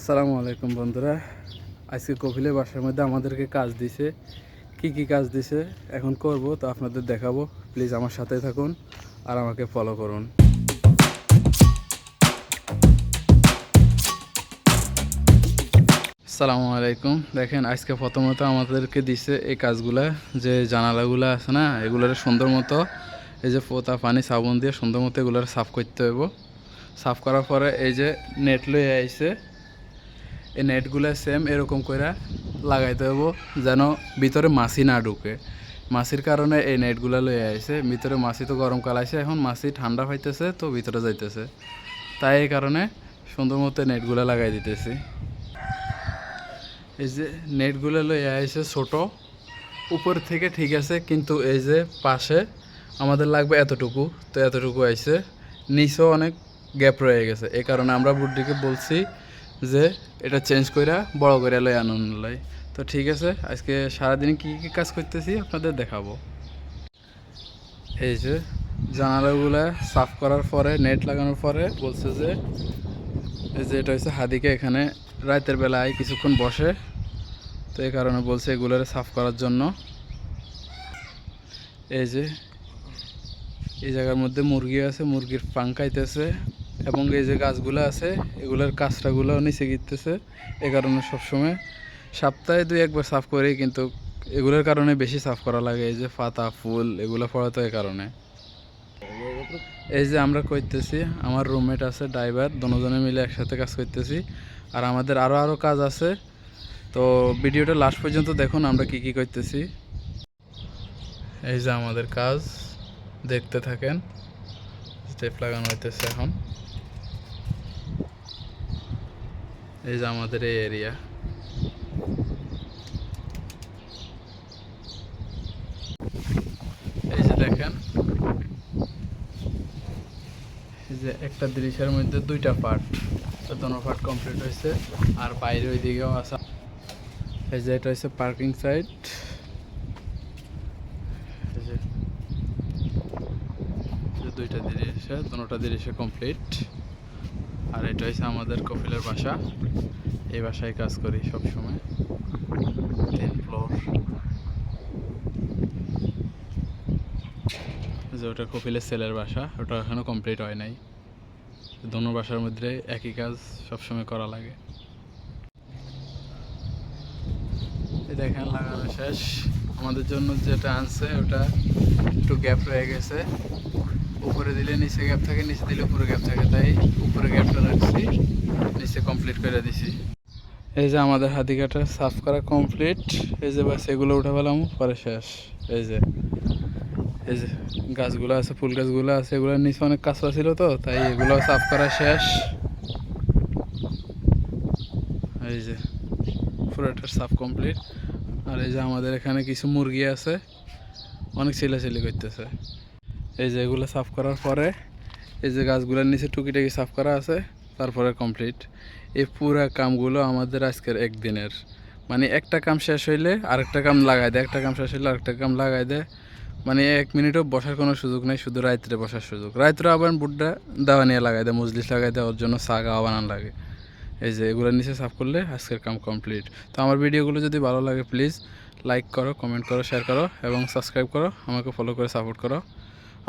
আসসালামু আলাইকুম বন্ধুরা। আজকে কপিলের বাসার মধ্যে আমাদেরকে কাজ দিছে। কি কাজ দিছে এখন করব, তো আপনাদের দেখাবো। প্লিজ আমার সাথে থাকুন আর আমাকে ফলো করুন। আসসালামু আলাইকুম। দেখেন, আজকে প্রথমত আমাদেরকে দিছে এই কাজগুলা, যে জানালাগুলো আছে না, এগুলোর সুন্দর মতো এই যে পোতা পানি সাবুন দিয়ে সুন্দর মতো এগুলোর সাফ করতে হইব। সাফ করার পরে এই যে নেট লয়ে আইছে, এই নেটগুলো সেম এরকম করে লাগাইতে হবো যেন ভিতরে মাছি না ঢুকে। মাছির কারণে এই নেটগুলো লয়ে আইছে। ভিতরে মাছি তো গরমকাল আইছে, এখন মাছি ঠান্ডা পাইতেছে তো ভিতরে যাইতেছে, তাই এই কারণে সুন্দর মতো নেটগুলো লাগাই দিতেছি। এই যে নেটগুলো লয়ে আইছে ছোট, উপর থেকে ঠিক আছে, কিন্তু এই যে পাশে আমাদের লাগবে এতটুকু, তো এতটুকু আইছে। নিচেও অনেক গ্যাপ রয়ে গেছে, এই কারণে আমরা বুড্ডিকে বলছি যে এটা চেঞ্জ করে বড় করে লই আনুন লাই। তো ঠিক আছে, আজকে সারাদিন কী কাজ করতেছি আপনাদের দেখাবো। এই যে জানালাগুলো সাফ করার পরে নেট লাগানোর পরে বলছে যে এই যে এটা হচ্ছে হাদিকে এখানে রাতের বেলায় কিছুক্ষণ বসে, তো এই কারণে বলছে এগুলোর সাফ করার জন্য। এই যে এই জায়গার মধ্যে মুরগি আছে, মুরগির পাঙ্কাইতেছে, এবং এই যে গাছগুলো আছে এগুলোর কাঁচরাগুলো নিচে গিতেছে। এ কারণে সবসময় সপ্তাহে 2-1 বার সাফ করি, কিন্তু এগুলোর কারণে বেশি সাফ করা লাগে। এই যে পাতা ফুল এগুলো পড়া, তো এই কারণে এই যে আমরা করতেছি, আমার রুমমেট আছে ড্রাইভার, দুজনে মিলে একসাথে কাজ করতেছি। আর আমাদের আরও কাজ আছে, তো ভিডিওটা লাস্ট পর্যন্ত দেখুন আমরা কি করতেছি। এই যে আমাদের কাজ দেখতে থাকেন। স্টেপ লাগানো হইতেছে এখন। এই যে আমাদের এই এরিয়া, এই যে দেখেন, এই যে একটা দৃশ্যের মধ্যে 2টা পার্ট, তো দোনো পার্ট কমপ্লিট হয়েছে। আর বাইরে ওই দিকেও আছে। এই যে এটা হচ্ছে পার্কিং সাইট। এই যে 2টা দৃশ্য, দোনোটা দৃশ্য কমপ্লিট। আর এটা হচ্ছে আমাদের কপিলের বাসা। এই বাসায় কাজ করি সবসময়, 3 ফ্লোর। যে ওটা কপিলের ছেলের বাসা, ওটা এখনও কমপ্লিট হয় নাই। দোনো বাসার মধ্যে একই কাজ সবসময় করা লাগে। এই দেখেন লাগানো শেষ। আমাদের জন্য যেটা আনছে ওটা একটু গ্যাপ রয়ে গেছে, উপরে দিলে নিচে গ্যাপ থাকে, নিচে দিলে উপরে গ্যাপ থাকে, তাই উপরে গ্যাপটা রাখছি, নিচে কমপ্লিট করে দিছি। এই যে আমাদের হাতিকাটা সাফ করা কমপ্লিট। এই যে বাস এগুলো উঠে পেলাম, পরে শেষ। এই যে গাছগুলো আছে, ফুল গাছগুলো আছে, এগুলোর নিচে অনেক কাঁচা ছিল, তো তাই এগুলো সাফ করা শেষ। এই যে পুরোটা সাফ কমপ্লিট। আর এই যে আমাদের এখানে কিছু মুরগি আছে, অনেক চিল্লাচিল্লি করতেছে। এই যে এগুলো সাফ করার পরে এই যে গাছগুলোর নিচে টুকিটাকি সাফ করা আছে, তারপরে কমপ্লিট। এই পুরো কামগুলো আমাদের আজকের একদিনের, মানে একটা কাম শেষ হইলে আরেকটা কাম লাগাই দেয়, একটা কাম শেষ হইলে আরেকটা কাম লাগাই দেয়। মানে 1 মিনিটও বসার কোনো সুযোগ নেই, শুধু রাত্রে বসার সুযোগ। রাত্রে আবার বুটটা দাওয়া নিয়ে লাগাই দেয়, মজলিস লাগাই দেয়, ওর জন্য চা গাওয়া বানান লাগে। এই যে এগুলোর নিচে সাফ করলে আজকের কাম কমপ্লিট। তো আমার ভিডিওগুলো যদি ভালো লাগে প্লিজ লাইক করো, কমেন্ট করো, শেয়ার করো এবং সাবস্ক্রাইব করো, আমাকে ফলো করে সাপোর্ট করো।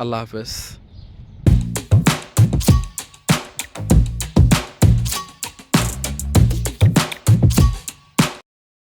আল্লাহ হাফেজ।